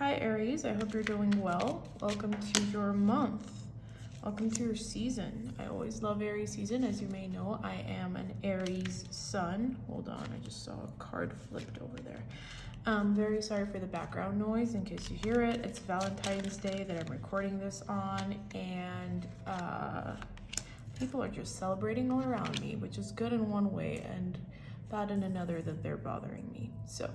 Hi Aries, I hope you're doing well. Welcome to your month. Welcome to your season. I always love Aries season. As you may know, I am an Aries sun. Hold on, I just saw a card flipped over there. Very sorry for the background noise in case you hear it. It's Valentine's Day that I'm recording this on, and people are just celebrating all around me, which is good in one way and bad in another that they're bothering me. So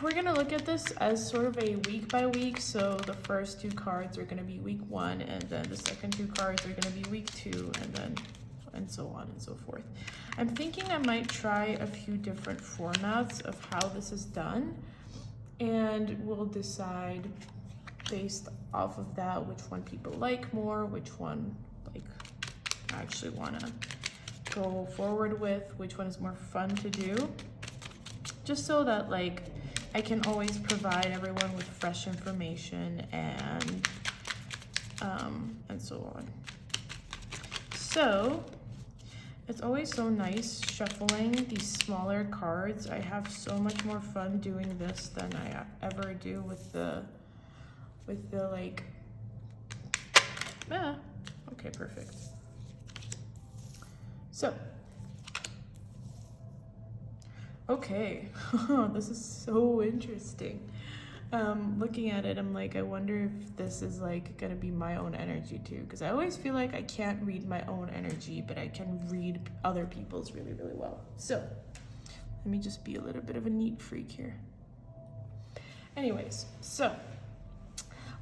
we're gonna look at this as sort of a week by week. So the first two cards are gonna be week 1, and then the second two cards are gonna be week 2, and so on and so forth. I'm thinking I might try a few different formats of how this is done, and we'll decide based off of that which one people like more, which one like I actually want to go forward with, which one is more fun to do, just so that like I can always provide everyone with fresh information and so on. So it's always so nice shuffling these smaller cards. I have so much more fun doing this than I ever do with the like, okay, perfect. So, okay, this is so interesting. Looking at it, I'm like, I wonder if this is like gonna be my own energy too, because I always feel like I can't read my own energy, but I can read other people's really, really well. So let me just be a little bit of a neat freak here. Anyways, so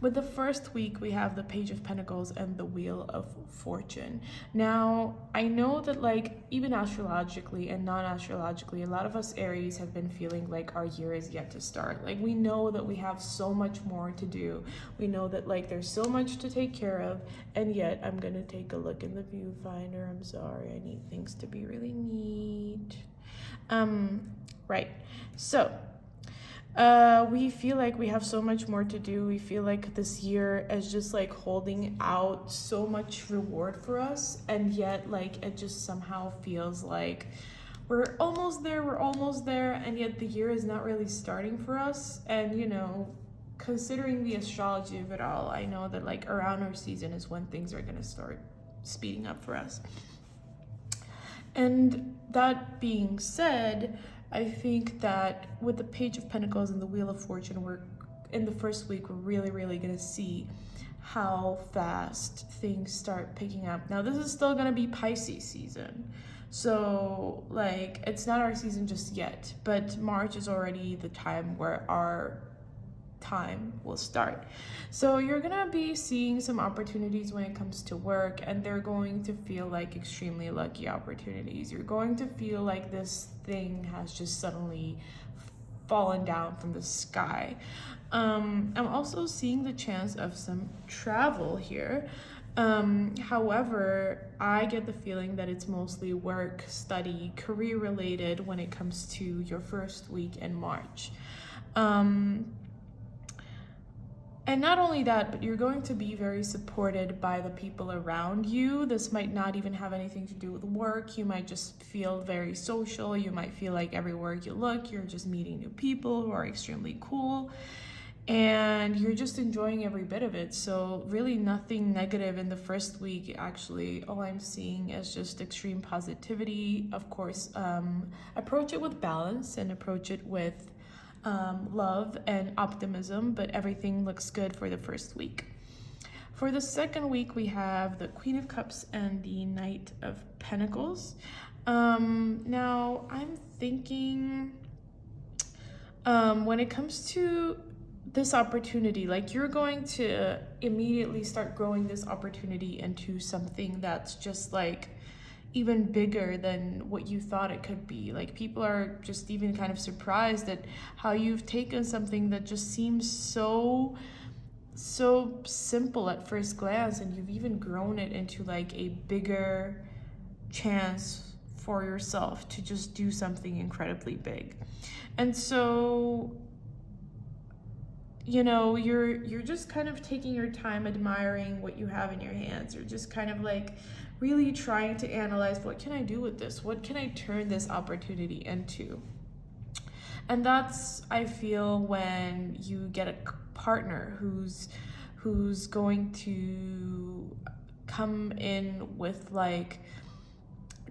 with the first week, we have the Page of Pentacles and the Wheel of Fortune. Now, I know that like even astrologically and non-astrologically, a lot of us Aries have been feeling like our year is yet to start. Like we know that we have so much more to do. We know that like there's so much to take care of, and yet I'm gonna take a look in the viewfinder. I'm sorry, I need things to be really neat. Right, so we feel like we have so much more to do. We feel like this year is just like holding out so much reward for us, and yet like it just somehow feels like we're almost there, and yet the year is not really starting for us. And you know, considering the astrology of it all, I know that like around our season is when things are gonna start speeding up for us. And that being said, I think that with the Page of Pentacles and the Wheel of Fortune, we're in the first week, we're really gonna see how fast things start picking up. Now, this is still gonna be Pisces season. So like, it's not our season just yet, but March is already the time where our time will start. So you're gonna be seeing some opportunities when it comes to work, and they're going to feel like extremely lucky opportunities. You're going to feel like this thing has just suddenly fallen down from the sky. I'm also seeing the chance of some travel here. However, I get the feeling that it's mostly work, study, career related when it comes to your first week in March. And not only that, but you're going to be very supported by the people around you. This might not even have anything to do with work. You might just feel very social. You might feel like everywhere you look, you're just meeting new people who are extremely cool, and you're just enjoying every bit of it. So really nothing negative in the first week. Actually, all I'm seeing is just extreme positivity. Of course, approach it with balance and approach it with love and optimism, but everything looks good for the first week. For the second week, we have the Queen of Cups and the Knight of Pentacles. Now, I'm thinking when it comes to this opportunity, like you're going to immediately start growing this opportunity into something that's just like even bigger than what you thought it could be. Like people are just even kind of surprised at how you've taken something that just seems so simple at first glance, and you've even grown it into like a bigger chance for yourself to just do something incredibly big. And so, you know, you're just kind of taking your time admiring what you have in your hands. You're just kind of like really trying to analyze, what can I do with this? What can I turn this opportunity into? And that's, I feel, when you get a partner who's going to come in with like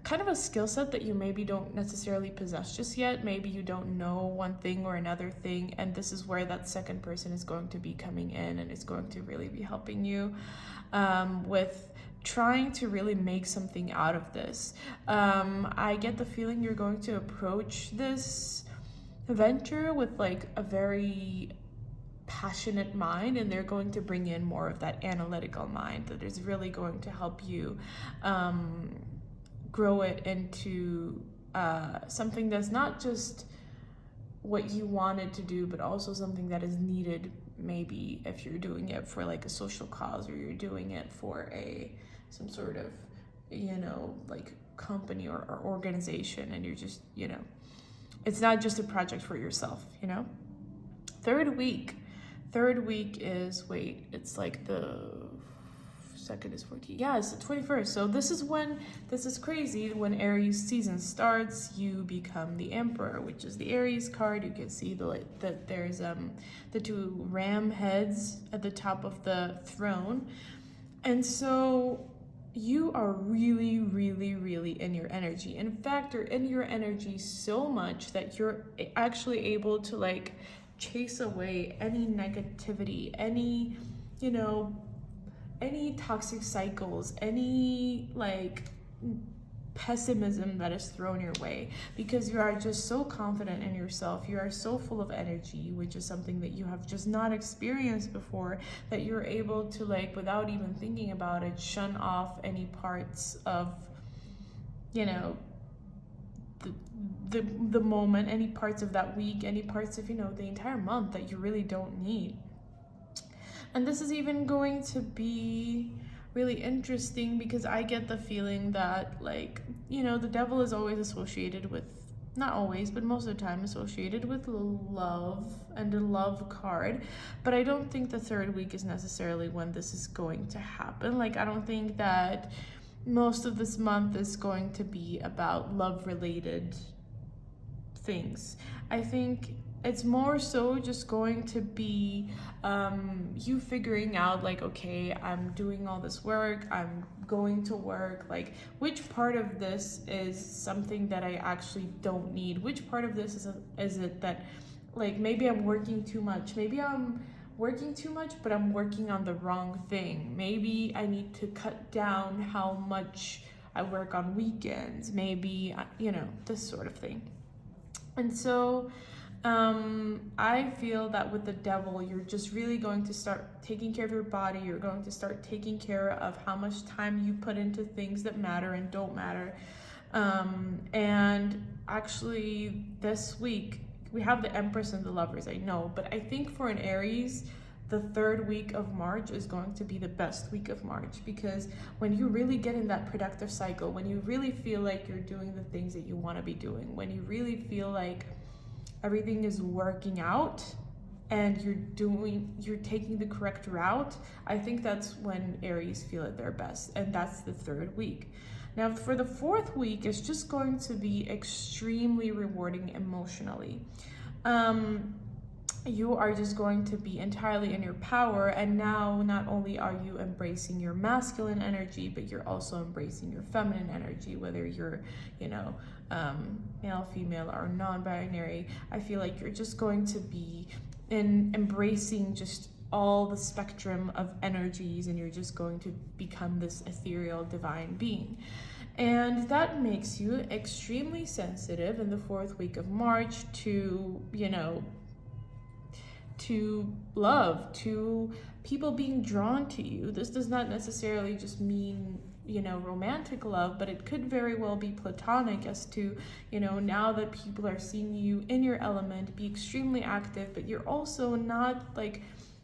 kind of a skill set that you maybe don't necessarily possess just yet. Maybe you don't know one thing or another thing, and this is where that second person is going to be coming in and is going to really be helping you with trying to really make something out of this. I get the feeling you're going to approach this venture with like a very passionate mind, and they're going to bring in more of that analytical mind that is really going to help you grow it into something that's not just what you wanted to do, but also something that is needed, maybe if you're doing it for like a social cause, or you're doing it for some sort of, you know, like company or organization, and you're just, you know, it's not just a project for yourself, you know. Third week is, wait, it's like the second is 14. Yeah, it's the 21st. So this is crazy. When Aries season starts, you become the Emperor, which is the Aries card. You can see that there's the two ram heads at the top of the throne. And so you are really, really, really in your energy. In fact, you're in your energy so much that you're actually able to like chase away any negativity, any, you know, any toxic cycles, any like pessimism that is thrown your way, because you are just so confident in yourself. You are so full of energy, which is something that you have just not experienced before, that you're able to, like, without even thinking about it, shun off any parts of, you know, the moment, any parts of that week, any parts of, you know, the entire month that you really don't need. And this is even going to be really interesting because I get the feeling that, like, you know, the devil is always associated with, not always, but most of the time associated with love and the love card. But I don't think the third week is necessarily when this is going to happen. Like, I don't think that most of this month is going to be about love related things. I think it's more so just going to be you figuring out, like, okay, I'm doing all this work, I'm going to work, like, which part of this is something that I actually don't need? Which part of this is it that, like, maybe I'm working too much, maybe I'm working too much, but I'm working on the wrong thing. Maybe I need to cut down how much I work on weekends, maybe, you know, this sort of thing. And so I feel that with the devil, you're just really going to start taking care of your body. You're going to start taking care of how much time you put into things that matter and don't matter. And actually this week, we have the Empress and the Lovers, I know, but I think for an Aries, the third week of March is going to be the best week of March, because when you really get in that productive cycle, when you really feel like you're doing the things that you want to be doing, when you really feel like everything is working out and you're taking the correct route, I think that's when Aries feel at their best, and that's the third week. Now for the fourth week, it's just going to be extremely rewarding emotionally. You are just going to be entirely in your power, and now not only are you embracing your masculine energy, but you're also embracing your feminine energy, whether you're, you know, male, female, or non-binary. I feel like you're just going to be embracing just all the spectrum of energies, and you're just going to become this ethereal divine being. And that makes you extremely sensitive in the fourth week of March to, you know, to love, to people being drawn to you. This does not necessarily just mean, you know, romantic love, but it could very well be platonic, as to, you know, now that people are seeing you in your element, be extremely active, but you're also not like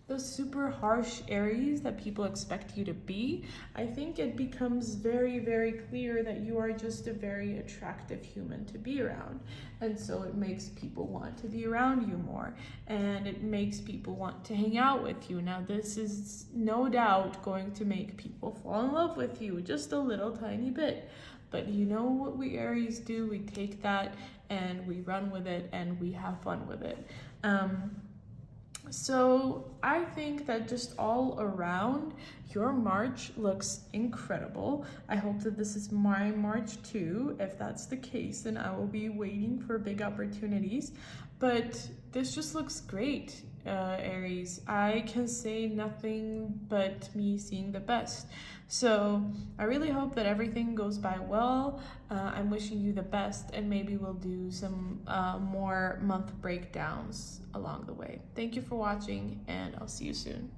those super harsh Aries that people expect you to be. I think it becomes very, very clear that you are just a very attractive human to be around. And so it makes people want to be around you more, and it makes people want to hang out with you. Now, this is no doubt going to make people fall in love with you just a little tiny bit. But you know what we Aries do? We take that and we run with it and we have fun with it. So I think that just all around, your March looks incredible. I hope that this is my March too. If that's the case, then I will be waiting for big opportunities. But this just looks great, Aries. I can say nothing but me seeing the best. So I really hope that everything goes by well. I'm wishing you the best, and maybe we'll do some more month breakdowns along the way. Thank you for watching, and I'll see you soon.